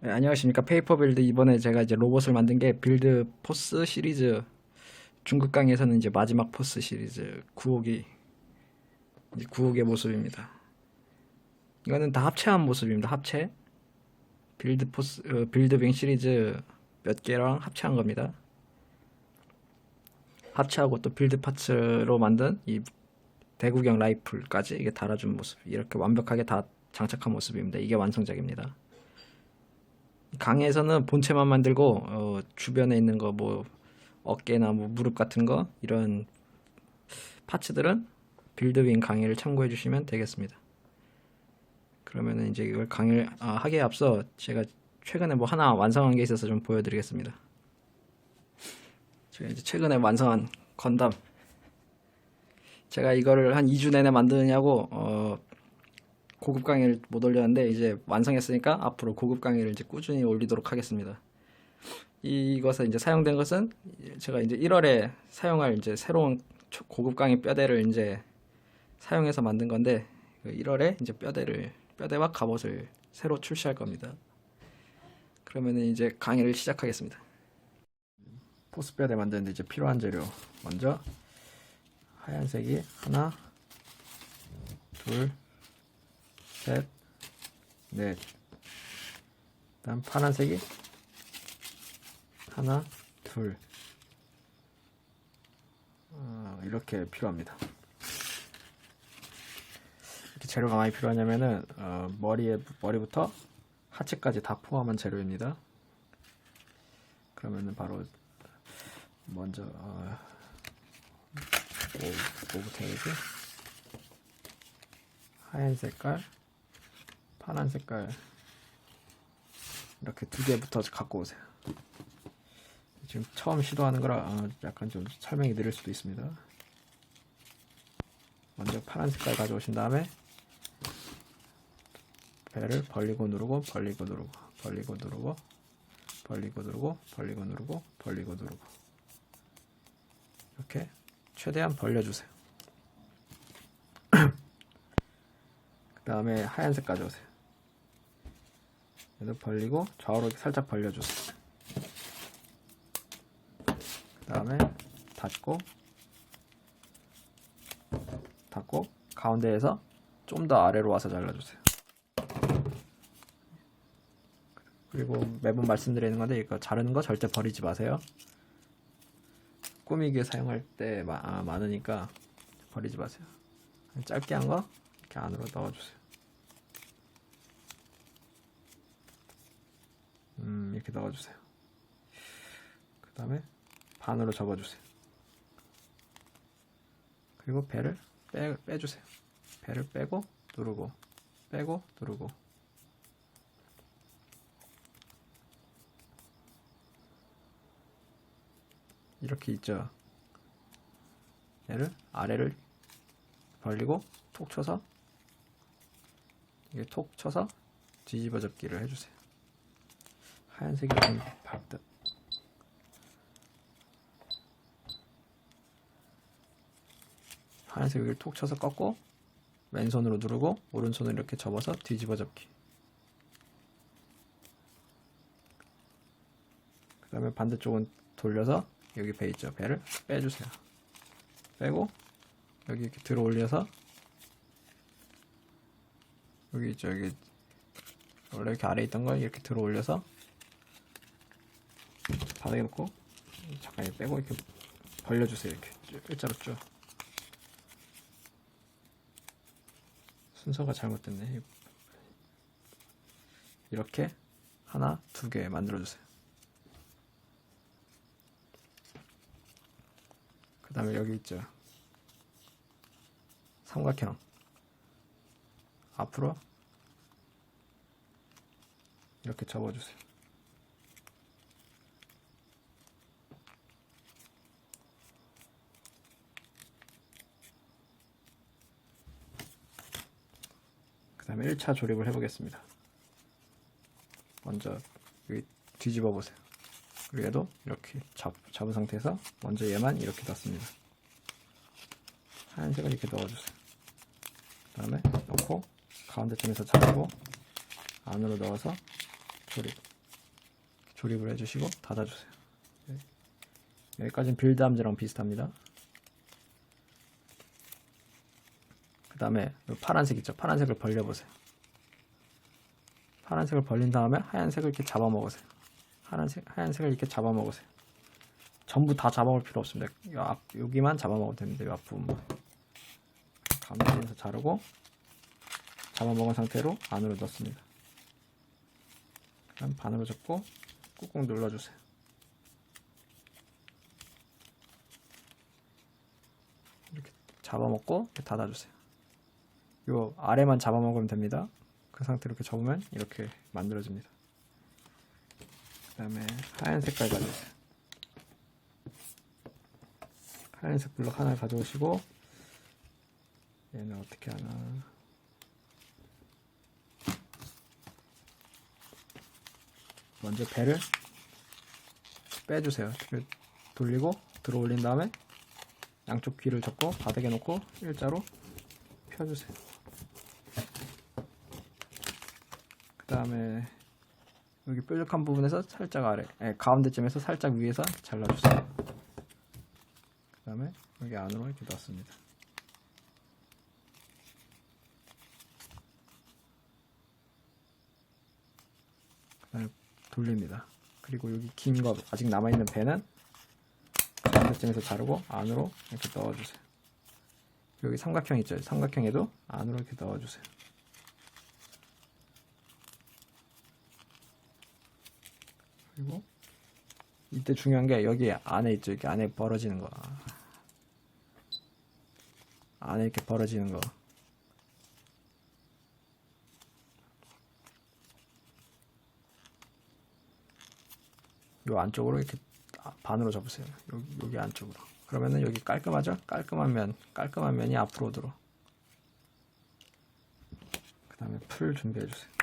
네, 안녕하십니까. 페이퍼 빌드. 이번에 제가 이제 로봇을 만든 게 빌드 포스 시리즈, 중국 강에서는 이제 마지막 포스 시리즈 9호기, 이제 9호기의 모습입니다. 이거는 다 합체한 모습입니다. 합체. 빌드 포스, 빌드윙 시리즈 몇 개랑 합체한 겁니다. 합체하고 또 빌드 파츠로 만든 이 대구경 라이플까지 이게 달아준 모습. 이렇게 완벽하게 다 장착한 모습입니다. 이게 완성작입니다. 강에서는 본체만 만들고 주변에 있는 거 뭐 어깨나 뭐 무릎 같은 거 이런 파츠들은 빌드윙 강의를 참고해 주시면 되겠습니다. 그러면은 이제 이걸 강의를 하기에 앞서 제가 최근에 뭐 하나 완성한 게 있어서 좀 보여드리겠습니다. 제가 이제 최근에 완성한 건담, 제가 이거를 한 2주 내내 만드느냐고 고급 강의를 못 올렸는데 이제 완성했으니까 앞으로 고급 강의를 이제 꾸준히 올리도록 하겠습니다. 이것에 이제 사용된 것은 제가 이제 1월에 사용할 이제 새로운 고급 강의 뼈대를 이제 사용해서 만든 건데 1월에 이제 뼈대와 갑옷을 새로 출시할 겁니다. 그러면은 이제 강의를 시작하겠습니다. 포스 뼈대 만드는데 이제 필요한 재료, 먼저 하얀색이 하나, 둘, 셋, 넷. 그다음 파란색이 하나, 둘. 이렇게 필요합니다. 이렇게 재료가 많이 필요하냐면은 머리부터 하체까지 다 포함한 재료입니다. 그러면은 바로 먼저 뭐부터 해야지? 하얀 색깔, 파란 색깔 이렇게 두 개부터 갖고 오세요. 지금 처음 시도하는 거라 약간 좀 설명이 느릴 수도 있습니다. 먼저 파란 색깔 가져오신 다음에 배를 벌리고 누르고 벌리고 누르고 벌리고 누르고 벌리고 누르고 벌리고 누르고 벌리고 누르고 이렇게 최대한 벌려주세요. 그 다음에 하얀색 가져오세요. 얘도 벌리고 좌우로 살짝 벌려주세요. 그 다음에 닫고 가운데에서 좀 더 아래로 와서 잘라주세요. 그리고 매번 말씀드리는 건데 이거 자르는 거 절대 버리지 마세요. 꾸미기에 사용할 때 많으니까 버리지 마세요. 짧게 한 거 이렇게 안으로 넣어주세요. 이렇게 넣어주세요. 그 다음에 반으로 접어주세요. 그리고 배를 빼주세요. 배를 빼고 누르고 빼고 누르고 이렇게 있죠. 얘를 아래를 벌리고 톡 쳐서 이게 톡 쳐서 뒤집어 접기를 해주세요. 하얀색이 좀 밝듯. 하얀색 여기를 톡 쳐서 꺾고 왼손으로 누르고 오른손으로 이렇게 접어서 뒤집어 접기. 그 다음에 반대쪽은 돌려서 여기 배 있죠. 배를 빼주세요. 빼고 여기 이렇게 들어 올려서 여기 있죠. 여기 원래 이렇게 아래에 있던 걸 이렇게 들어 올려서 바닥에 놓고 잠깐 빼고 이렇게 벌려주세요. 이렇게 일자로 쭉. 순서가 잘못됐네. 이렇게 하나, 두 개 만들어주세요. 그 다음에 여기 있죠. 삼각형. 앞으로 이렇게 접어주세요. 그 다음에 1차 조립을 해보겠습니다. 먼저 여기 뒤집어 보세요. 그리고 얘도 이렇게 잡은 상태에서 먼저 얘만 이렇게 넣습니다. 하얀색을 이렇게 넣어주세요. 그 다음에 넣고 가운데쯤에서 잡고 안으로 넣어서 조립. 조립을 해주시고 닫아주세요. 여기까지는 빌드 함즈랑 비슷합니다. 그 다음에 파란색 있죠? 파란색을 벌려보세요. 파란색을 벌린 다음에 하얀색을 이렇게 잡아먹으세요. 하얀색을 이렇게 잡아먹으세요. 전부 다 잡아먹을 필요 없습니다. 여기만 잡아먹으면 됩니다. 이 앞부분만. 가운데에서 자르고 잡아먹은 상태로 안으로 넣습니다. 그 다음 반으로 접고 꾹꾹 눌러주세요. 이렇게 잡아먹고 이렇게 닫아주세요. 요 아래만 잡아먹으면 됩니다. 그 상태로 이렇게 접으면 이렇게 만들어집니다. 그 다음에 하얀 색깔 가져오세요. 하얀색 블럭 하나 가져오시고 얘는 어떻게 하나, 먼저 배를 빼주세요. 돌리고 들어 올린 다음에 양쪽 귀를 접고 바닥에 놓고 일자로 펴주세요. 그 다음에 여기 뾰족한 부분에서 살짝 아래, 가운데쯤에서 살짝 위에서 잘라주세요. 그 다음에 여기 안으로 이렇게 넣습니다. 그 다음에 돌립니다. 그리고 여기 긴 거 아직 남아있는 배는 가운데쯤에서 자르고 안으로 이렇게 넣어주세요. 여기 삼각형 있죠? 삼각형에도 안으로 이렇게 넣어주세요. 그리고 이때 중요한 게 여기 안에 있죠? 이렇게 안에 벌어지는 거. 안에 이렇게 벌어지는 거. 요 안쪽으로 이렇게 반으로 접으세요. 여기 안쪽으로. 그러면은 여기 깔끔하죠? 깔끔한 면이 앞으로 들어. 그 다음에 풀 준비해주세요.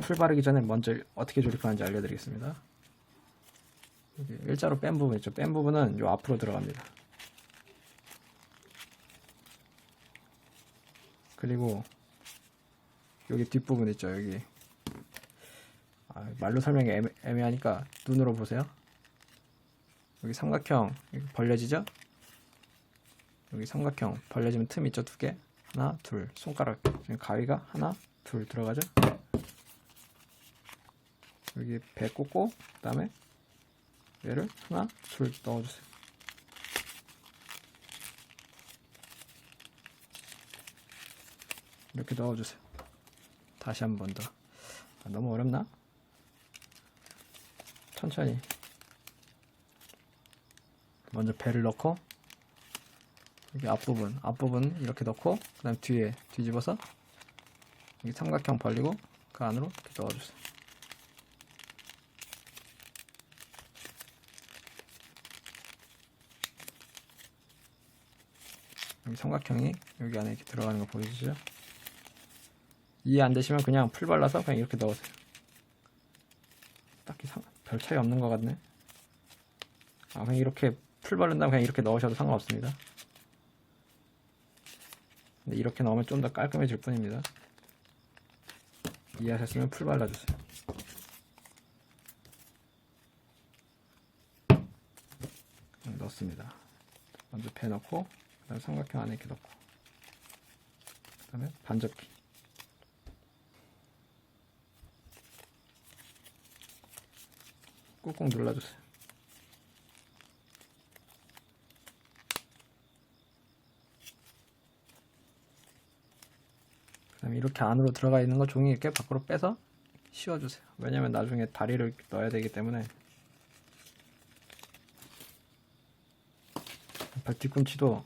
풀 바르기 전에 먼저 어떻게 조립하는지 알려드리겠습니다. 여기 일자로 뺀 부분 있죠? 뺀 부분은 요 앞으로 들어갑니다. 그리고 여기 뒷부분 있죠? 여기 말로 설명이 애매하니까 눈으로 보세요. 여기 삼각형 벌려지죠? 여기 삼각형 벌려지면 틈 있죠? 두 개. 하나, 둘. 손가락 지금 가위가 하나, 둘 들어가죠? 여기 배 꽂고 그 다음에 얘를 하나, 둘 넣어주세요. 이렇게 넣어주세요. 다시 한 번 더. 너무 어렵나? 천천히. 먼저 배를 넣고 여기 앞부분 이렇게 넣고 그 다음 뒤에 뒤집어서 여기 삼각형 벌리고 그 안으로 이렇게 넣어주세요. 여기 삼각형이 여기 안에 이렇게 들어가는 거 보이시죠? 이해 안 되시면 그냥 풀 발라서 그냥 이렇게 넣으세요. 딱히 별 차이 없는 것 같네. 그냥 이렇게 풀 바른 다음 그냥 이렇게 넣으셔도 상관없습니다. 근데 이렇게 넣으면 좀 더 깔끔해질 뿐입니다. 이해하셨으면 풀 발라주세요. 넣습니다. 먼저 배 넣고 그 다음에 삼각형 안에 이렇게 넣고 그 다음에 반접기 꾹꾹 눌러주세요. 그 다음에 이렇게 안으로 들어가 있는 거 종이 이렇게 밖으로 빼서 씌워주세요. 왜냐면 나중에 다리를 넣어야 되기 때문에. 발 뒤꿈치도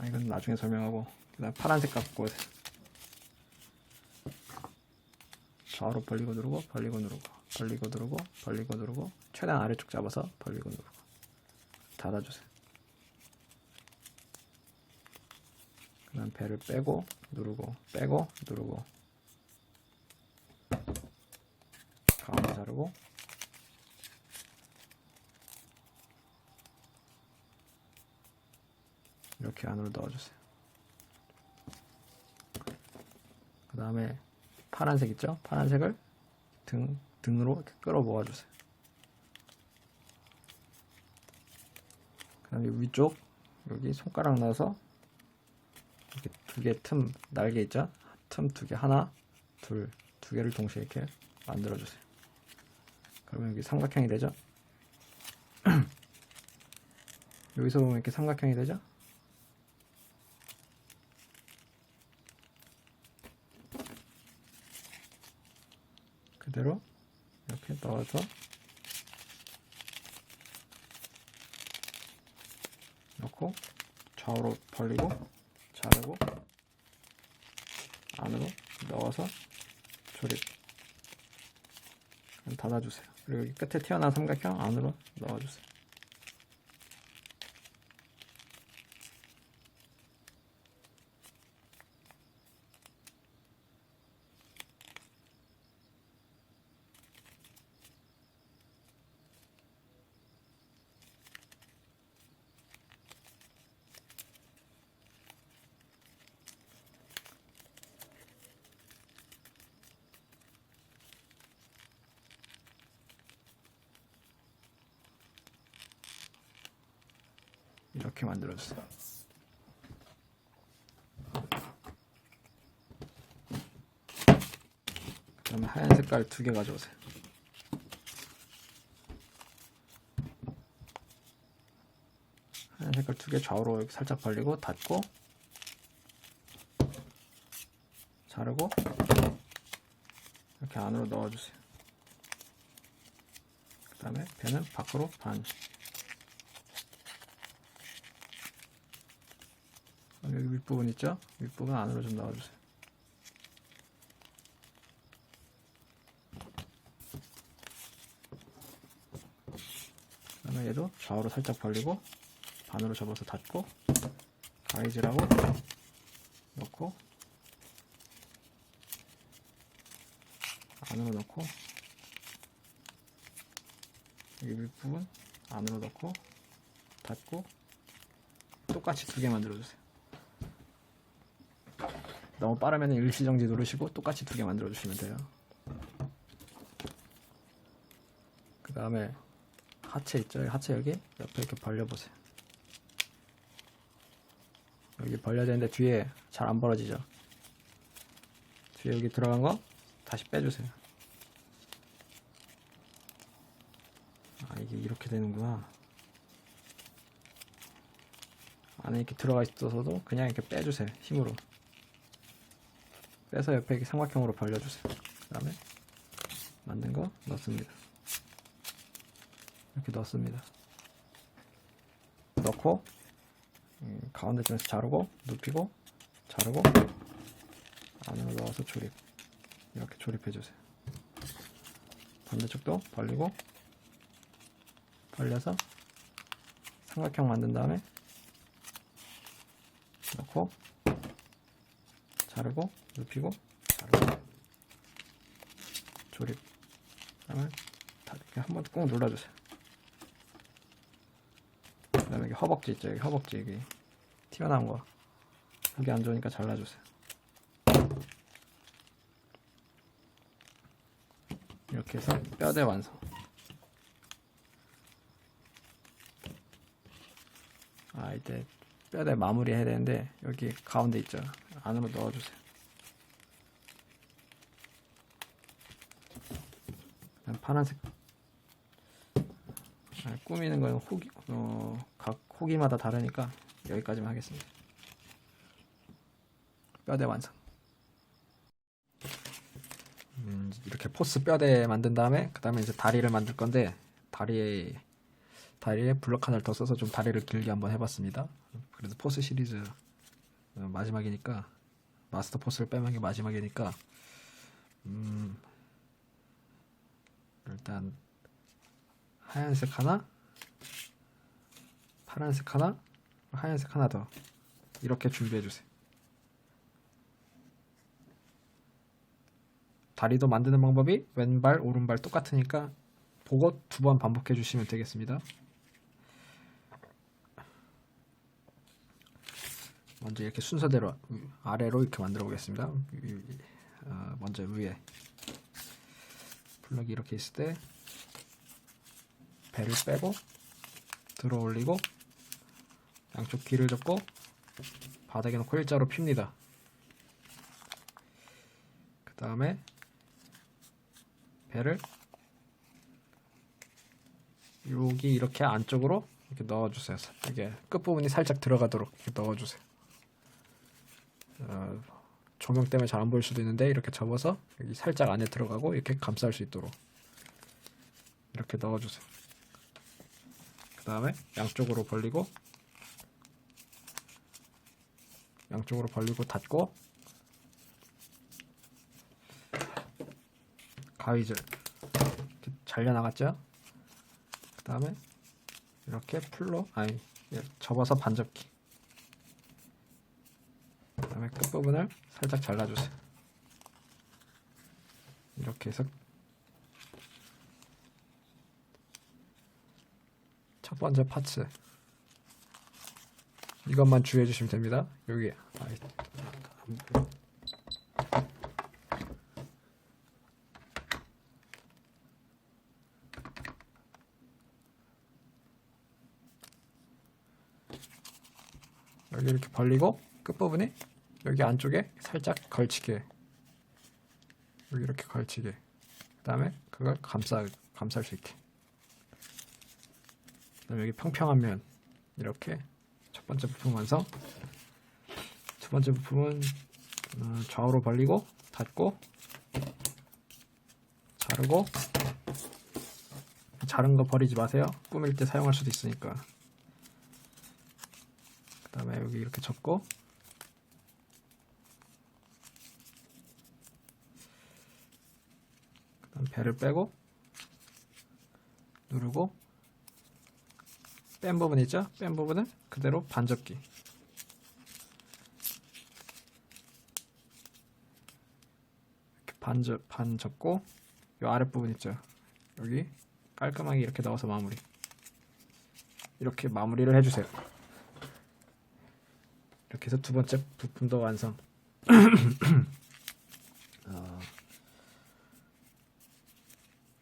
이건 나중에 설명하고 그 다음 파란색 갖고 오세요. 좌우로 벌리고 누르고 벌리고 누르고 벌리고 누르고 벌리고 누르고 최대한 아래쪽 잡아서 벌리고 누르고 닫아주세요. 그 다음 배를 빼고 누르고 빼고 누르고 가운데 자르고 이렇게 안으로 넣어주세요. 그 다음에 파란색 있죠? 파란색을 등으로 이렇게 끌어 모아주세요. 그 다음에 위쪽 여기 손가락 넣어서 이렇게 두 개 틈 날개 있죠? 틈 두 개, 하나, 둘, 두 개를 동시에 이렇게 만들어주세요. 그러면 여기 삼각형이 되죠? 여기서 보면 이렇게 삼각형이 되죠? 그대로 이렇게 넣어서 넣고 좌우로 벌리고 자르고 안으로 넣어서 조립. 닫아주세요. 그리고 여기 끝에 튀어나온 삼각형 안으로 넣어주세요. 이렇게 만들어주세요. 그 다음에 하얀 색깔 두 개 가져오세요. 하얀 색깔 두 개 좌우로 이렇게 살짝 벌리고 닫고 자르고 이렇게 안으로 넣어주세요. 그 다음에 배는 밖으로 반. 여기 윗부분 있죠? 윗부분 안으로 좀 넣어주세요. 그 다음에 얘도 좌우로 살짝 벌리고 반으로 접어서 닫고 가위질하고 넣고 안으로 넣고 여기 윗부분 안으로 넣고 닫고 똑같이 두 개 만들어주세요. 너무 빠르면 일시정지 누르시고 똑같이 두 개 만들어 주시면 돼요. 그 다음에 하체 있죠? 하체 여기 옆에 이렇게 벌려보세요. 여기 벌려야 되는데 뒤에 잘 안 벌어지죠? 뒤에 여기 들어간 거 다시 빼주세요. 아, 이게 이렇게 되는구나. 안에 이렇게 들어가 있어서도 그냥 이렇게 빼주세요. 힘으로 빼서 옆에 이렇게 삼각형으로 벌려주세요. 그 다음에 만든 거 넣습니다. 이렇게 넣습니다. 넣고 가운데쯤에서 자르고 눕히고 자르고 안으로 넣어서 조립. 이렇게 조립해주세요. 반대쪽도 벌리고 벌려서 삼각형 만든 다음에 넣고 자르고 눕히고 자르고 조립. 그다음에 이렇게 한번 꾹 눌러주세요. 그 다음에 여기 허벅지 있죠? 여기 허벅지 여기 튀어나온 거 보기 안 좋으니까 잘라주세요. 이렇게 해서 뼈대 완성. 아, 이제 뼈대 마무리 해야 되는데 여기 가운데 있죠? 안으로 넣어주세요. 파란색. 꾸미는 건 각 호기마다 다르니까 여기까지만 하겠습니다. 뼈대 완성. 이렇게 포스 뼈대 만든 다음에 그 다음에 이제 다리를 만들 건데 다리에 블럭 하나를 더 써서 좀 다리를 길게 한번 해봤습니다. 그래도 포스 시리즈 마지막이니까 마스터 포스를 빼면 게 마지막이니까 일단 하얀색 하나, 파란색 하나, 하얀색 하나 더 이렇게 준비해주세요. 다리도 만드는 방법이 왼발, 오른발 똑같으니까 보고 두 번 반복해 주시면 되겠습니다. 먼저 이렇게 순서대로 아래로 이렇게 만들어 보겠습니다. 먼저 위에 블럭이 이렇게 있을 때 배를 빼고 들어 올리고 양쪽 귀를 잡고 바닥에 놓고 일자로 핍니다. 그 다음에 배를 여기 이렇게 안쪽으로 이렇게 넣어주세요. 이게 끝부분이 살짝 들어가도록 이렇게 넣어주세요. 조명 때문에 잘 안 보일 수도 있는데 이렇게 접어서 여기 살짝 안에 들어가고 이렇게 감쌀 수 있도록 이렇게 넣어주세요. 그 다음에 양쪽으로 벌리고 닫고 가위질 잘려나갔죠? 그 다음에 이렇게 풀로 접어서 반접기. 그 다음에 끝부분을 살짝 잘라주세요. 이렇게 해서 첫 번째 파츠 이것만 주의해 주시면 됩니다. 여기 여기 이렇게 벌리고 끝부분이 여기 안쪽에 살짝 걸치게, 여기 이렇게 걸치게. 그 다음에 그걸 감쌀 수 있게. 그 다음에 여기 평평한 면 이렇게 첫 번째 부품 완성. 두 번째 부품은 좌우로 벌리고 닫고 자르고. 자른 거 버리지 마세요. 꾸밀 때 사용할 수도 있으니까. 그 다음에 여기 이렇게 접고 그 다음 배를 빼고 누르고 뺀 부분 있죠? 뺀 부분은 그대로 반접기. 이렇게 반 접고 이 아랫부분 있죠? 여기 깔끔하게 이렇게 넣어서 마무리. 이렇게 마무리를 해주세요. 이렇게 해서 두 번째 부품도 완성.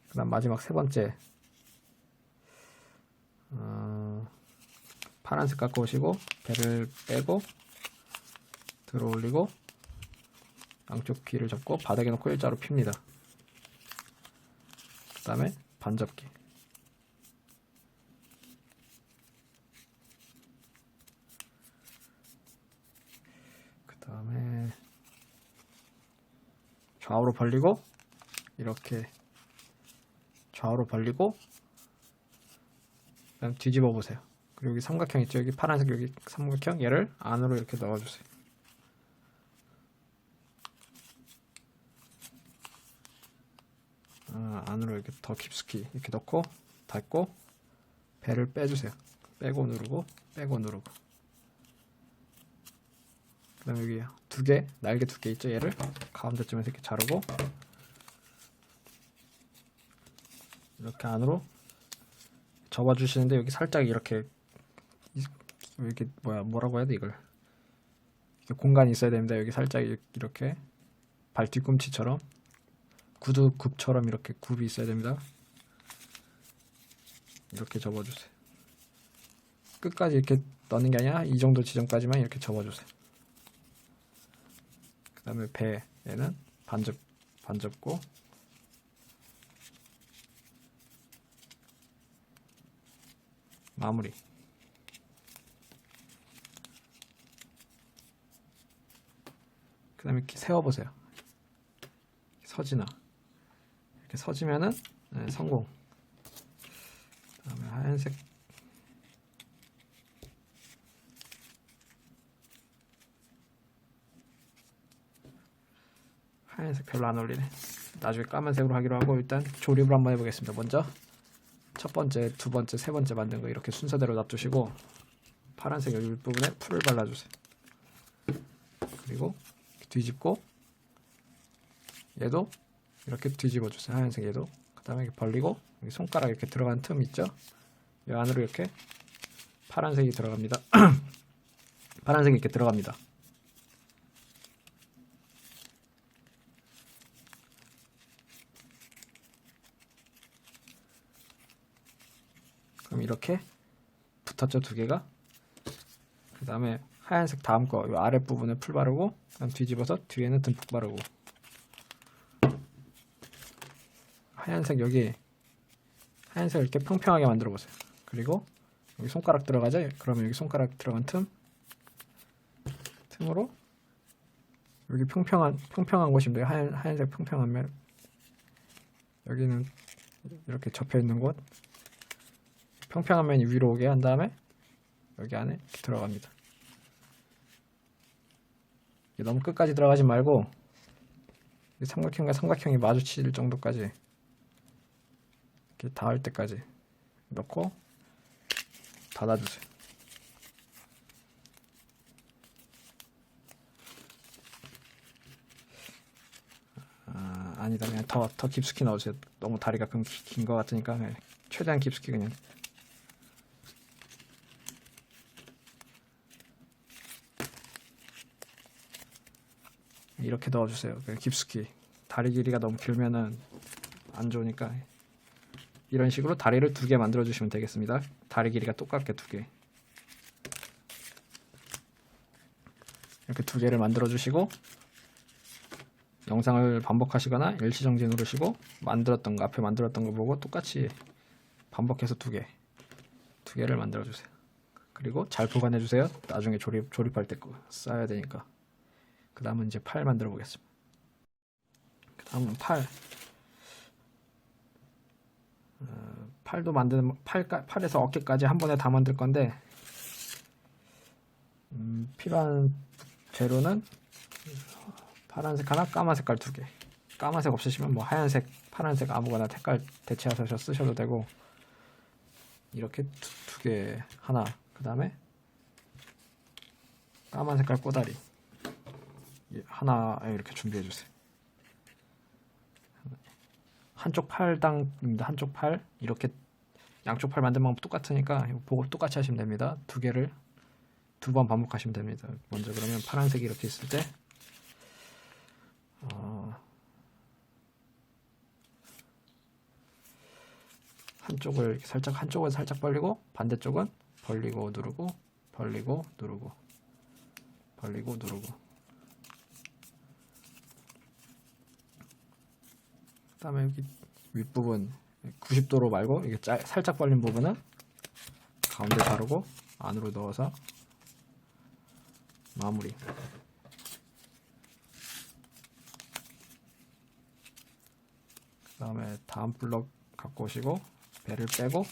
그 다음 마지막 세 번째 파란색 갖고 오시고 배를 빼고 들어 올리고 양쪽 귀를 잡고 바닥에 놓고 일자로 핍니다. 그 다음에 반접기. 그 다음에 좌우로 벌리고 이렇게 좌우로 벌리고 그다음 뒤집어 보세요. 그리고 여기 삼각형 있죠? 여기 파란색 여기 삼각형 얘를 안으로 이렇게 넣어주세요. 안으로 이렇게 더 깊숙이 이렇게 넣고 닫고 배를 빼주세요. 빼고 누르고 빼고 누르고. 그 다음에 여기 두 개, 날개 두 개 있죠? 얘를 가운데쯤에서 이렇게 자르고 이렇게 안으로 접어주시는데 여기 살짝 이렇게 뭐라고 해야 돼 이걸? 공간이 있어야 됩니다. 여기 살짝 이렇게 발 뒤꿈치처럼 구두굽처럼 이렇게 굽이 있어야 됩니다. 이렇게 접어주세요. 끝까지 이렇게 넣는 게 아니라 이 정도 지점까지만 이렇게 접어주세요. 그 다음에 배에는 반접고 마무리. 그 다음에 이렇게 세워보세요. 서지나 이렇게 서지면은 성공. 그 다음에 하얀색 별로 안 어울리네. 나중에 까만색으로 하기로 하고 일단 조립을 한번 해보겠습니다. 먼저 첫 번째, 두 번째, 세 번째 만든 거 이렇게 순서대로 놔두시고 파란색 여기 윗부분에 풀을 발라주세요. 그리고 뒤집고 얘도 이렇게 뒤집어주세요. 하얀색 얘도. 그 다음에 이렇게 벌리고 여기 손가락 이렇게 들어간 틈 있죠? 이 안으로 이렇게 파란색이 들어갑니다. 파란색이 이렇게 들어갑니다. 이렇게 붙었죠, 두 개가. 그 다음에 하얀색 다음 거 이 아랫부분에 풀 바르고, 그다음 뒤집어서 뒤에는 듬뿍 바르고. 하얀색 여기 하얀색 이렇게 평평하게 만들어 보세요. 그리고 여기 손가락 들어가죠? 그러면 여기 손가락 들어간 틈으로 여기 평평한 곳인데 하얀색 평평한 면, 여기는 이렇게 접혀 있는 곳, 평평한 면이 위로 오게 한 다음에 여기 안에 이렇게 들어갑니다. 너무 끝까지 들어가지 말고 삼각형과 삼각형이 마주칠 정도까지 이렇게 닿을 때까지 넣고 닫아주세요. 아니다, 그냥 더 깊숙이 넣으세요. 너무 다리가 긴 것 같으니까 그냥 최대한 깊숙이 그냥. 이렇게 넣어주세요. 깊숙이. 다리 길이가 너무 길면은 안 좋으니까 이런 식으로 다리를 2개 만들어 주시면 되겠습니다. 다리 길이가 똑같게 2개. 이렇게 2개를 만들어 주시고 영상을 반복하시거나 일시정지 누르시고 앞에 만들었던 거 보고 똑같이 반복해서 2개를 만들어 주세요. 그리고 잘 보관해 주세요. 나중에 조립할 때 써야 되니까. 그 다음은 이제 팔 만들어 보겠습니다. 그 다음은 팔도 만드는 팔에서 어깨까지 한 번에 다 만들 건데, 필요한 재료는 파란색 하나, 까만 색깔 2개. 까만색 없으시면 뭐 하얀색, 파란색 아무거나 색깔 대체하셔서 쓰셔도 되고, 이렇게 2개 하나, 그 다음에 까만 색깔 꼬다리 하나 이렇게 준비해 주세요. 한쪽 팔당입니다. 한쪽 팔. 이렇게 양쪽 팔 만든 방법 똑같으니까 보고 똑같이 하시면 됩니다. 2개를 2번 반복하시면 됩니다. 먼저 그러면 파란색이 이렇게 있을 때 한쪽을 살짝 벌리고, 반대쪽은 벌리고 누르고, 벌리고 누르고, 벌리고 누르고. 그 다음에 여기 윗부분 90도로 말고 이게 살짝 벌린 부분은 가운데 바르고 안으로 넣어서 마무리. 그 다음에 다음 블럭 갖고 오시고 배를 빼고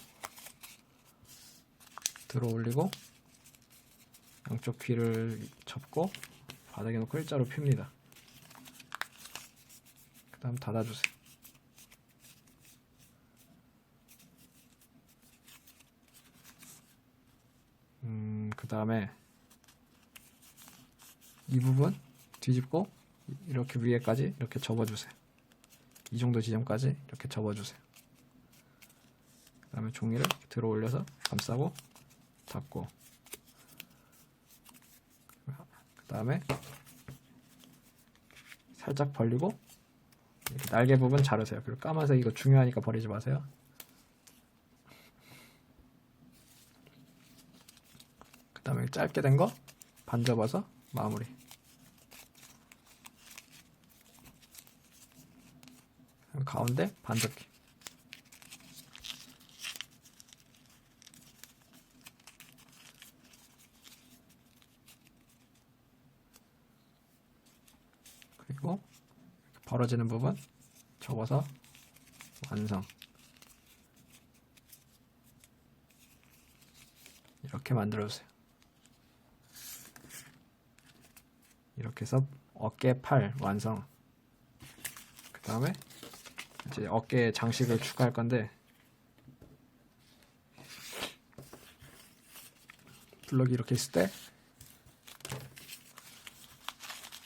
들어 올리고 양쪽 귀를 접고 바닥에 놓고 일자로 핍니다. 그 다음 닫아주세요. 그 다음에 이 부분 뒤집고 이렇게 위에까지 이렇게 접어주세요. 이 정도 지점까지 이렇게 접어주세요. 그 다음에 종이를 들어 올려서 감싸고 닫고, 그 다음에 살짝 벌리고 이렇게 날개 부분 자르세요. 그리고 까만색 이거 중요하니까 버리지 마세요. 그 다음에 짧게 된 거 반 접어서 마무리. 가운데 반 접기. 그리고 이렇게 벌어지는 부분 접어서 완성. 이렇게 만들어주세요. 이렇게 해서 어깨, 팔 완성. 그 다음에 이제 어깨에 장식을 추가할 건데, 블럭이 이렇게 있을 때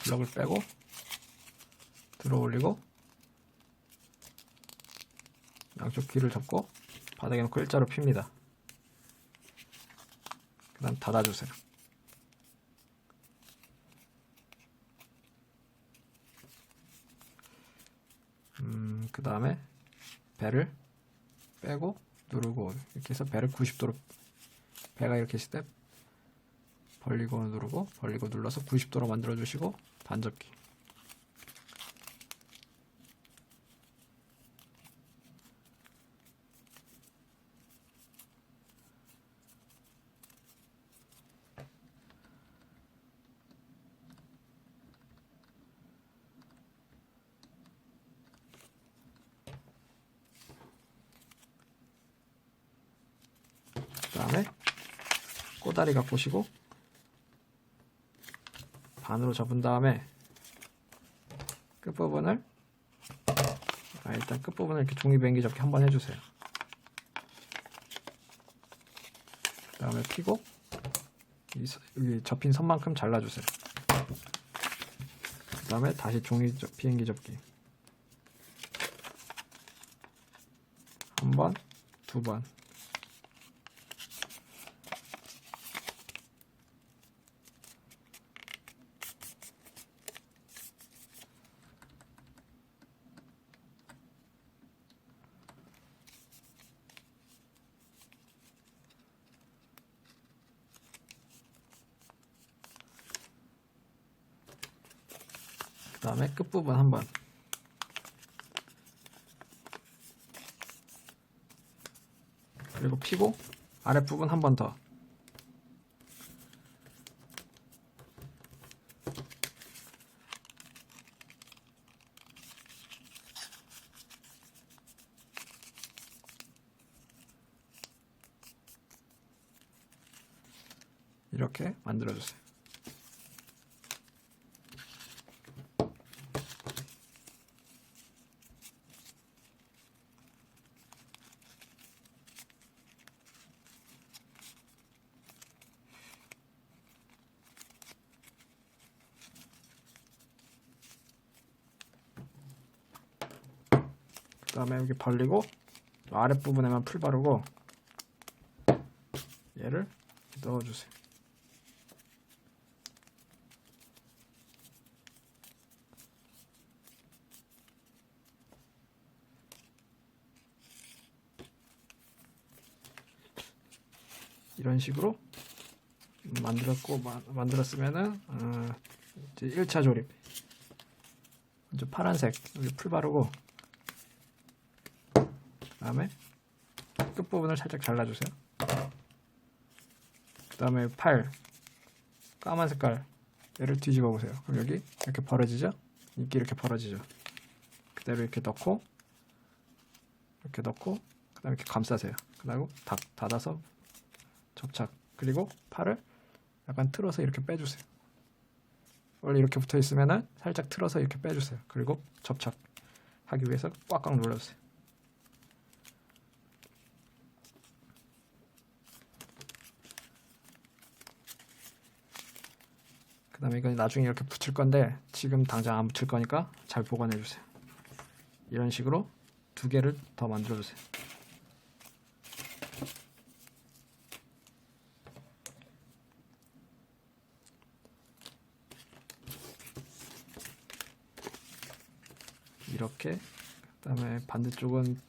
블럭을 빼고 들어 올리고 양쪽 귀를 접고 바닥에 놓고 일자로 핍니다. 그 다음 닫아주세요. 그 다음에 배를 빼고 누르고 이렇게 해서 배를 90도로, 배가 이렇게 있을 때 벌리고 누르고 벌리고 눌러서 90도로 만들어 주시고 반접기. 그 다음에 꼬다리 갖고 오시고 반으로 접은 다음에 끝부분을 일단 끝부분을 이렇게 종이 비행기 접기 한번 해주세요. 그 다음에 피고 여기 접힌 선만큼 잘라주세요. 그 다음에 다시 종이 비행기 접기 한 번, 두 번. 그 다음에 끝부분 한 번. 그리고 피고 아랫부분 한 번 더. 이렇게 만들어주세요. 그 다음에 여기 벌리고 아랫부분에만 풀 바르고 얘를 넣어주세요. 이런 식으로 만들었으면은 이제 1차 조립. 먼저 파란색 여기 풀 바르고 그다음에 끝부분을 살짝 잘라주세요. 그 다음에 팔 까만 색깔 얘를 뒤집어 보세요. 그럼 여기 이렇게 벌어지죠? 이게 이렇게 벌어지죠? 그대로 이렇게 넣고 그 다음에 이렇게 감싸세요. 그리고 닫아서 접착. 그리고 팔을 약간 틀어서 이렇게 빼주세요. 원래 이렇게 붙어 있으면은 살짝 틀어서 이렇게 빼주세요. 그리고 접착하기 위해서 꽉꽉 눌러주세요. 그 다음에 이건 나중에 이렇게 붙일 건데 지금 당장 안 붙일 거니까 잘 보관해 주세요. 이런 식으로 두 개를 더 만들어 주세요. 이렇게. 그 다음에 반대쪽은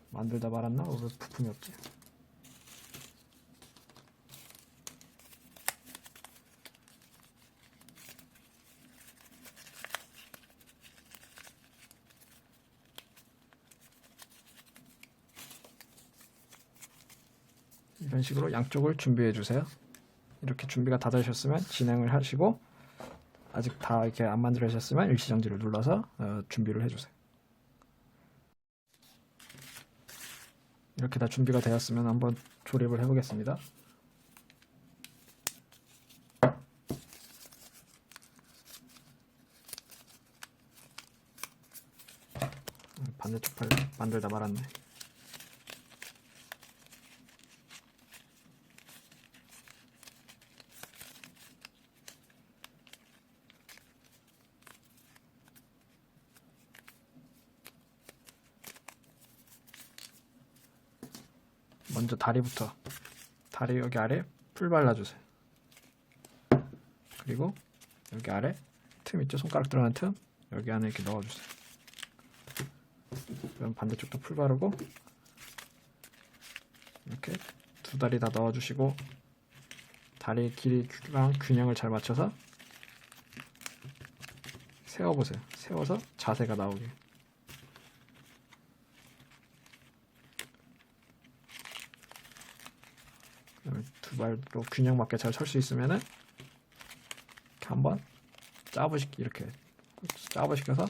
만들다 말았나? 왜 부품이 없지? 이런 식으로 양쪽을 준비해 주세요. 이렇게 준비가 다 되셨으면 진행을 하시고, 아직 다 이렇게 안 만들어졌으면 일시정지를 눌러서 준비를 해주세요. 이렇게 다 준비가 되었으면 한번 조립을 해보겠습니다. 반대쪽 팔 만들다 말았네. 먼저 다리부터. 다리 여기 아래 풀 발라주세요. 그리고 여기 아래 틈 있죠? 손가락 들어가는 틈 여기 안에 이렇게 넣어주세요. 그럼 반대쪽도 풀 바르고 이렇게 두 다리 다 넣어주시고 다리 길이랑 균형을 잘 맞춰서 세워보세요. 세워서 자세가 나오게. 두 발도 균형 맞게 잘 설 수 있으면은 이렇게 한번 이렇게 짜부시켜서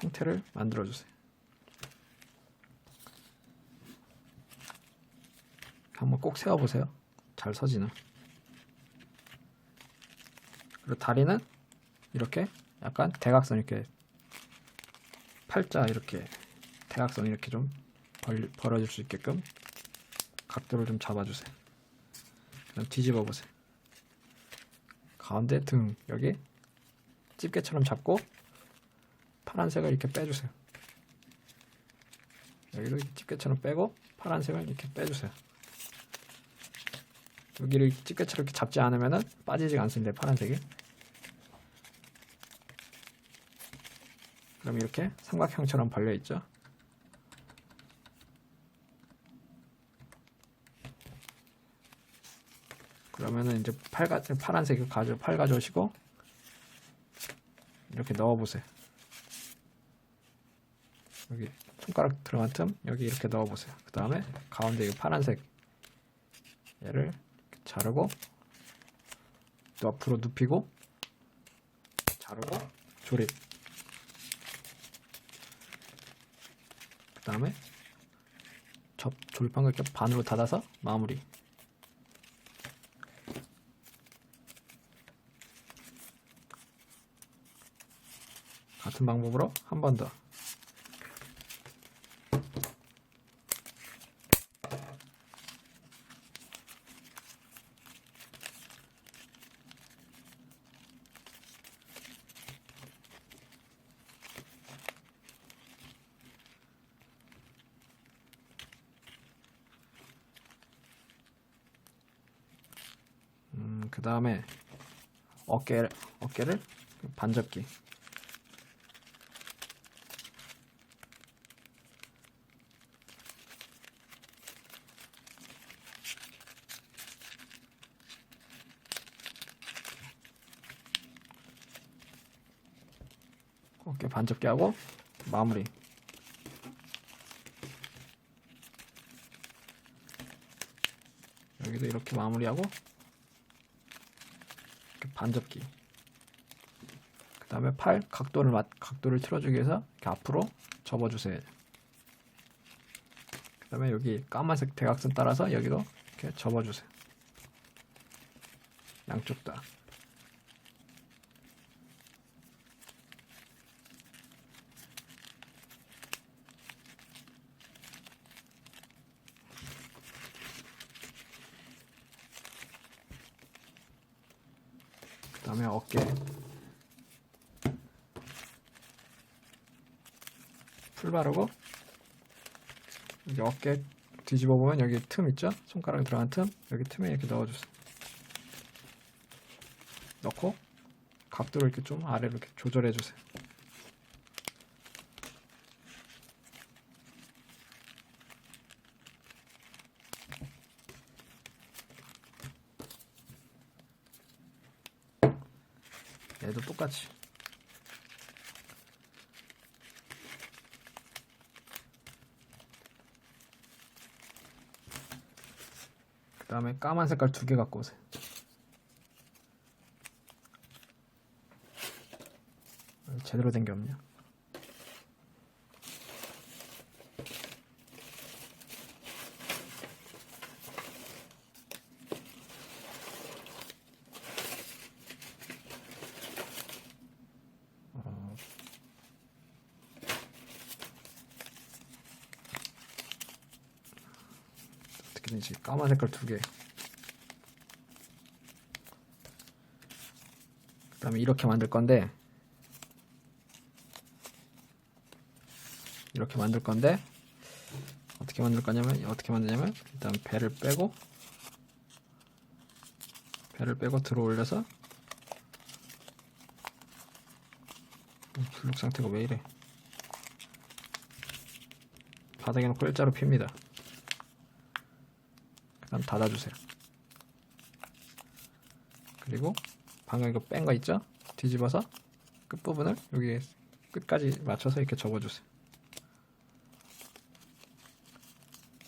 형태를 만들어 주세요. 한번 꼭 세워 보세요. 잘 서지나. 그리고 다리는 이렇게 약간 대각선 이렇게 팔자 이렇게 대각선 이렇게 좀 벌어질 수 있게끔 각도를 좀 잡아주세요. 그럼 뒤집어 보세요. 가운데 등 여기 집게처럼 잡고 파란색을 이렇게 빼주세요. 여기도 이렇게 집게처럼 빼고 파란색을 이렇게 빼주세요. 여기를 집게처럼 이렇게 잡지 않으면은 빠지지가 않습니다. 파란색이. 그럼 이렇게 삼각형처럼 벌려 있죠. 그러면은 이제 파란색 팔 가져오시고 이렇게 넣어보세요. 여기 손가락 들어간 틈 여기 이렇게 넣어보세요. 그 다음에 가운데 이 파란색 얘를 자르고 또 앞으로 눕히고 자르고 조립. 그 다음에 조립한 거 이렇게 반으로 닫아서 마무리. 같은 방법으로 한 번 더. 그 다음에 어깨를 반접기. 어깨 반접기 하고 마무리. 여기도 이렇게 마무리하고 이렇게 반접기. 그 다음에 팔 각도를 틀어주기 위해서 이렇게 앞으로 접어주세요. 그 다음에 여기 까만색 대각선 따라서 여기도 이렇게 접어주세요. 양쪽 다. 그 다음에 어깨 풀 바르고 여기 어깨 뒤집어 보면 여기 틈 있죠? 손가락 들어간 틈 여기 틈에 이렇게 넣어주세요. 넣고 각도를 이렇게 좀 아래로 이렇게 조절해 주세요. 얘도 똑같이. 그 다음에 까만 색깔 2개 갖고 오세요. 제대로 된 게 없냐? 어떻게든지 까만 색깔 2개. 그 다음에 이렇게 만들 건데 어떻게 만드냐면 일단 배를 빼고 들어 올려서 블록 상태가 왜 이래? 바닥에 놓고 일자로 핍니다. 그 다음 닫아주세요. 그리고 방금 이거 뺀 거 있죠? 뒤집어서 끝부분을 여기 끝까지 맞춰서 이렇게 접어주세요.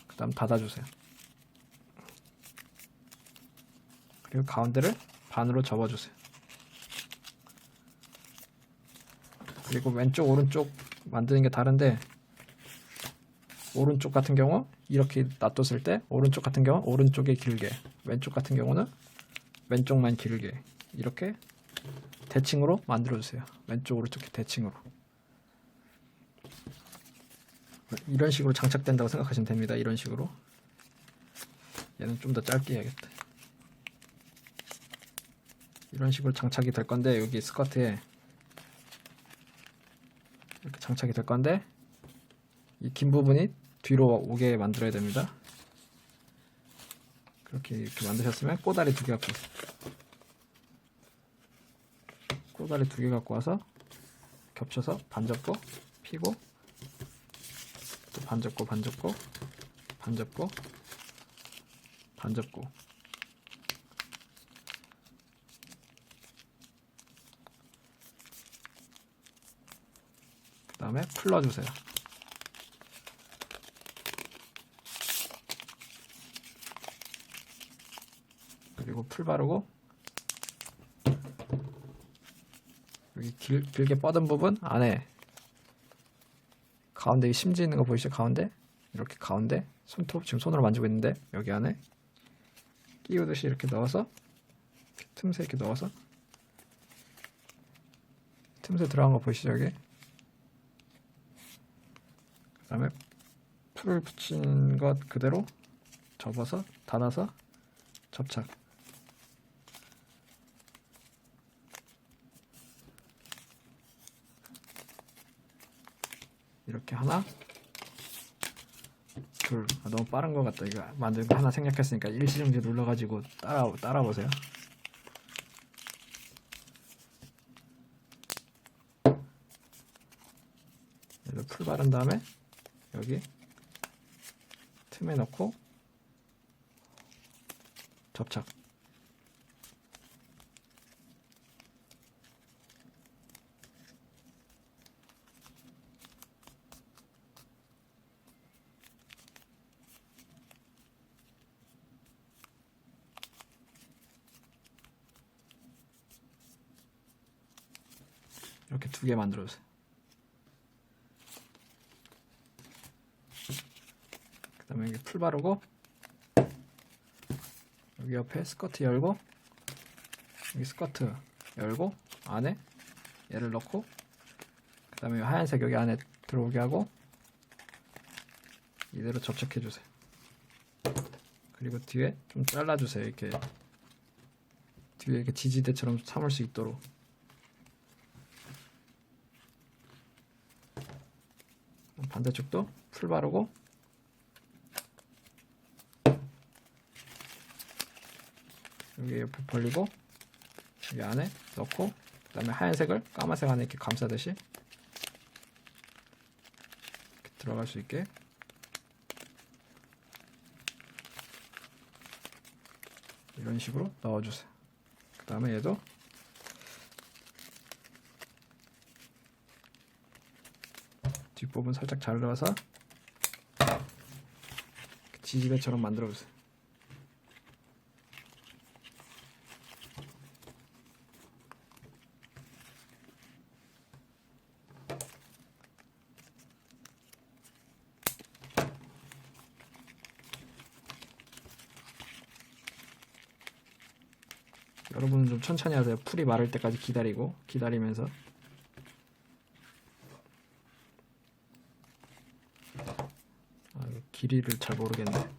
그 다음 닫아주세요. 그리고 가운데를 반으로 접어주세요. 그리고 왼쪽 오른쪽 만드는 게 다른데, 오른쪽 같은 경우 이렇게 놔뒀을 때 오른쪽 같은 경우 오른쪽에 길게, 왼쪽 같은 경우는 왼쪽만 길게, 이렇게 대칭으로 만들어주세요. 왼쪽 오른쪽 대칭으로. 이런 식으로 장착된다고 생각하시면 됩니다. 이런 식으로. 얘는 좀 더 짧게 해야겠다. 이런 식으로 장착이 될 건데, 여기 스커트에 이렇게 장착이 될 건데, 이 긴 부분이 뒤로 오게 만들어야 됩니다. 그렇게 이렇게 만드셨으면 꼬다리 2개 갖고 오세요. 꼬다리 2개 갖고 와서 겹쳐서 반 접고 피고, 또 반 접고 반 접고 반 접고 반 접고, 그 다음에 풀러주세요. 그리고 풀 바르고, 여기 길게 뻗은 부분 안에 가운데 이 심지 있는 거 보이시죠? 가운데 이렇게 가운데 손톱, 지금 손으로 만지고 있는데 여기 안에 끼우듯이 이렇게 넣어서, 틈새 이렇게 넣어서, 틈새 들어간 거 보이시죠? 여기. 그 다음에 풀을 붙인 것 그대로 접어서 닫아서 접착. 이렇게 하나, 둘. 너무 빠른 것 같다. 이거 만들고 하나 생략했으니까 일시정지 눌러가지고 따라 보세요. 얘를 풀 바른 다음에 여기 틈에 넣고 접착. 이렇게 2개 만들어주세요. 그 다음에 여기 풀 바르고, 여기 옆에 스커트 열고, 여기 스커트 열고 안에 얘를 넣고, 그 다음에 하얀색 여기 안에 들어오게 하고 이대로 접착해 주세요. 그리고 뒤에 좀 잘라주세요. 이렇게 뒤에 이렇게 지지대처럼 삼을 수 있도록. 반대쪽도 풀 바르고, 여기 옆에 벌리고 여기 안에 넣고, 그 다음에 하얀색을 까만색 안에 이렇게 감싸듯이 이렇게 들어갈 수 있게 이런 식으로 넣어주세요. 그 다음에 얘도 뒷부분 살짝 잘라서 지지배처럼 만들어주세요. 여러분은 좀 천천히 하세요. 풀이 마를 때까지 기다리면서. 길이를 잘 모르겠네.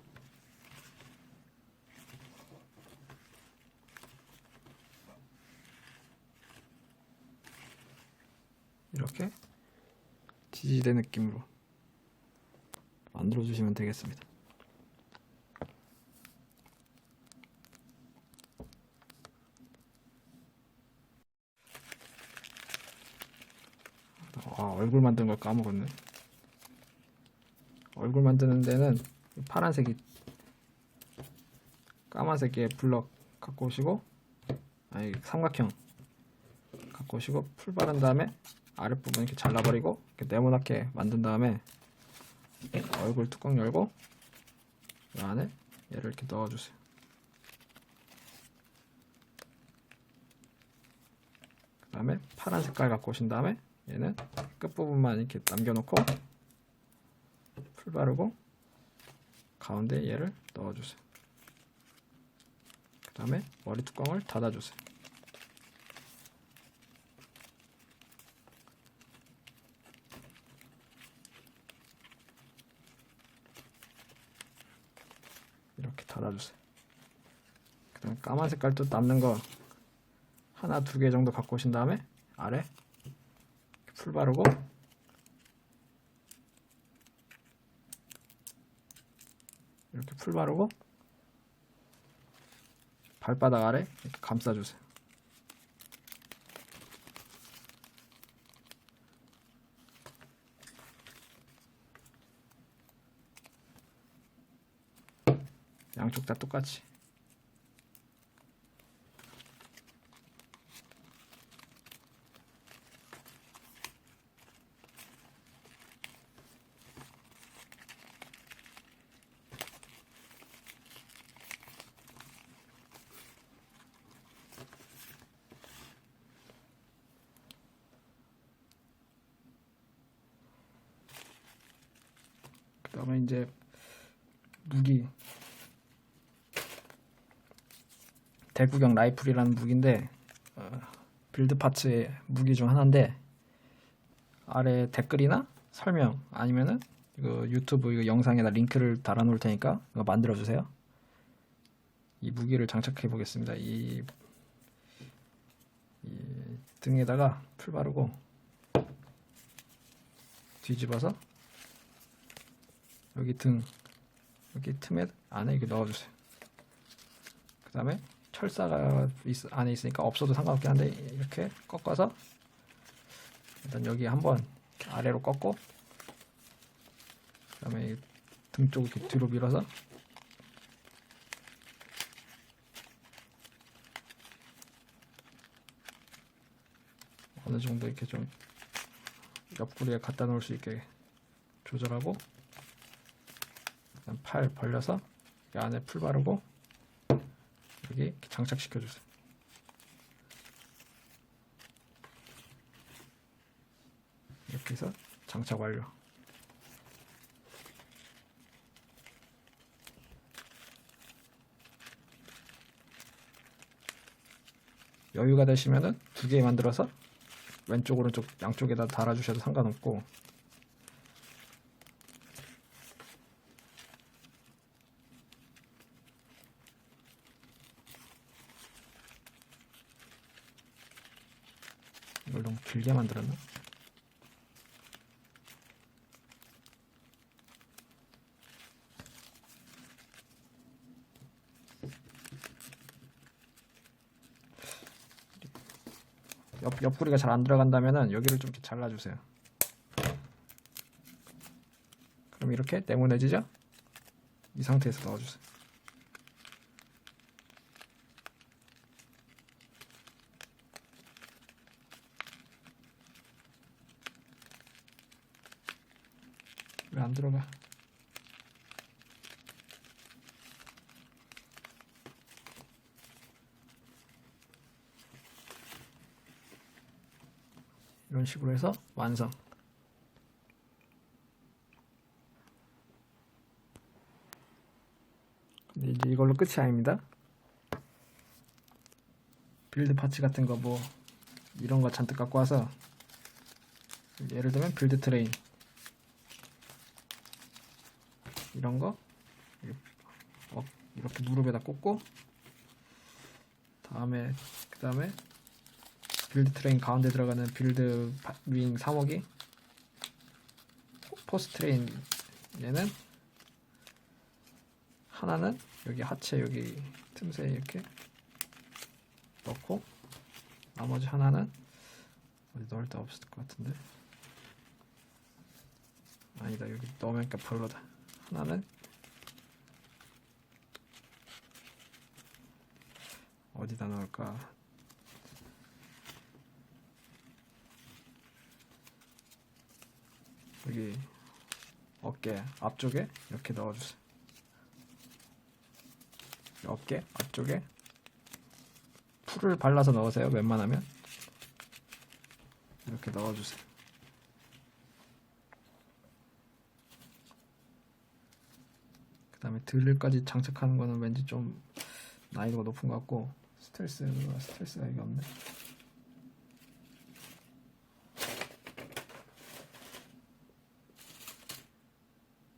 이렇게 지지대 느낌으로 만들어 주시면 되겠습니다. 얼굴 만드는 걸 까먹었네. 얼굴 만드는 데는 파란색이 까만색의 블럭 갖고 오시고, 아니 삼각형 갖고 오시고 풀 바른 다음에 아랫부분 이렇게 잘라버리고 이렇게 네모나게 만든 다음에 얼굴 뚜껑 열고 이 안에 얘를 이렇게 넣어주세요. 그 다음에 파란 색깔 갖고 오신 다음에 얘는 끝부분만 이렇게 남겨놓고 풀 바르고 가운데 얘를 넣어주세요. 그 다음에 머리 뚜껑을 닫아주세요. 이렇게 닫아주세요. 그 다음에 까만 색깔 또 남는 거 하나, 두 개 정도 갖고 오신 다음에 아래 풀 바르고 이렇게 풀 바르고 발바닥 아래 이렇게 감싸주세요. 양쪽 다 똑같이. 그 다음에 이제 무기, 대구경 라이플이라는 무기인데 빌드 파츠의 무기 중 하나인데 아래 댓글이나 설명 아니면은 이거 유튜브 이거 영상에다 링크를 달아 놓을 테니까 이거 만들어 주세요. 이 무기를 장착해 보겠습니다. 이 등에다가 풀 바르고 뒤집어서 여기 등 여기 틈에 안에 이렇게 넣어주세요. 그 다음에 철사가 안에 있으니까 없어도 상관없긴 한데 이렇게 꺾어서 일단 여기 한번 아래로 꺾고 그 다음에 등 쪽 이렇게 뒤로 밀어서 어느 정도 이렇게 좀 옆구리에 갖다 놓을 수 있게 조절하고 팔 벌려서 이 안에 풀 바르고 여기 이렇게 장착시켜 주세요. 이렇게 해서 장착 완료. 여유가 되시면은 두 개 만들어서 왼쪽 오른쪽 양쪽에다 달아주셔도 상관없고 이걸 너무 길게 만들었나? 옆구리가 잘 안 들어간다면은 여기를 좀 이렇게 잘라주세요. 그럼 이렇게 네모내지죠? 이 상태에서 넣어주세요. 왜 안 들어가? 이런 식으로 해서 완성. 근데 이제 이걸로 끝이 아닙니다. 빌드 파츠 같은 거 뭐 이런 거 잔뜩 갖고 와서 예를 들면 빌드 트레인 이런 거 이렇게 무릎에다 꽂고 그 다음에 빌드 트레인 가운데 들어가는 빌드 윙 3호기 포스 트레인 얘는 하나는 여기 하체 여기 틈새에 이렇게 넣고 나머지 하나는 어디 넣을 데 없을 것 같은데 아니다, 여기 넣으니까 별로다. 하나는 어디다 넣을까? 여기 어깨 앞쪽에 이렇게 넣어주세요. 어깨 앞쪽에 풀을 발라서 넣으세요. 웬만하면 이렇게 넣어주세요. 그 다음에 드릴까지 장착하는 거는 왠지 좀 난이도가 높은 것 같고 스트레스가 이게 없네.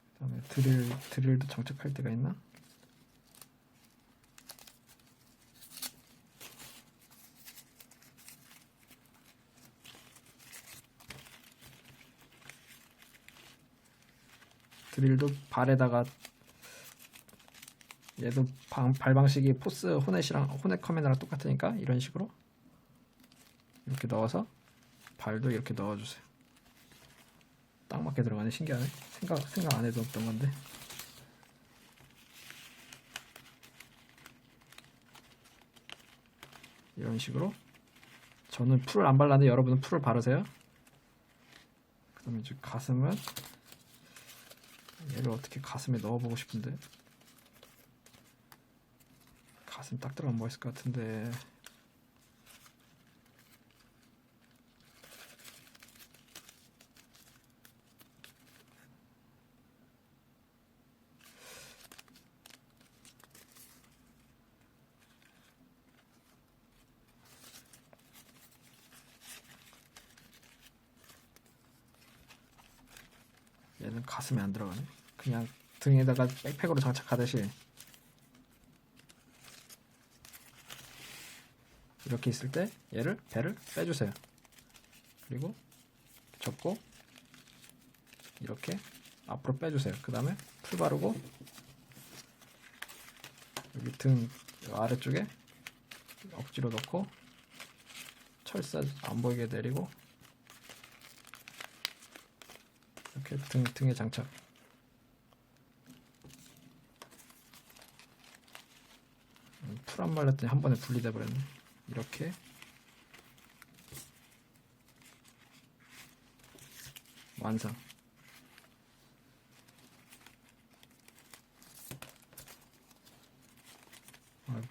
그 다음에 드릴도 장착할 때가 있나? 드릴도 발에다가 얘도 발 방식이 포스 호넷 커맨드랑 똑같으니까 이런 식으로 이렇게 넣어서 발도 이렇게 넣어주세요. 딱 맞게 들어가네. 신기하네. 생각 안 해도 없던 건데. 이런 식으로 저는 풀을 안 발랐는데 여러분은 풀을 바르세요. 그 다음에 이제 가슴은 얘를 어떻게 가슴에 넣어보고 싶은데 가슴 딱 들어가면 멋있을 것 같은데 얘는 가슴에 안 들어가네. 그냥 등에다가 백팩으로 장착하듯이 이렇게 있을 때 얘를 배를 빼주세요. 그리고 접고 이렇게 앞으로 빼주세요. 그 다음에 풀 바르고 여기 등 아래쪽에 억지로 넣고 철사 안 보이게 내리고 이렇게 등에 장착. 풀 안 말랐더니 한 번에 분리돼 버렸네. 이렇게 완성.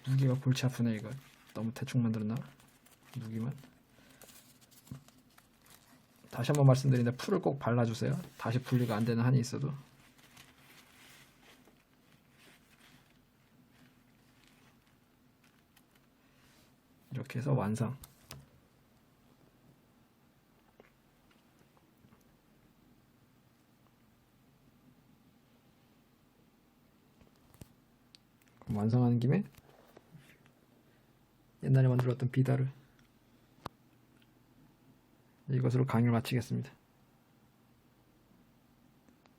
무기가 골치 아프네. 이거 너무 대충 만들었나? 무기만. 다시 한번 말씀드리는데 풀을 꼭 발라주세요. 다시 분리가 안 되는 한이 있어도. 이렇게 해서 완성. 그럼 완성하는 김에 옛날에 만들었던 비다를 이것으로 강의를 마치겠습니다.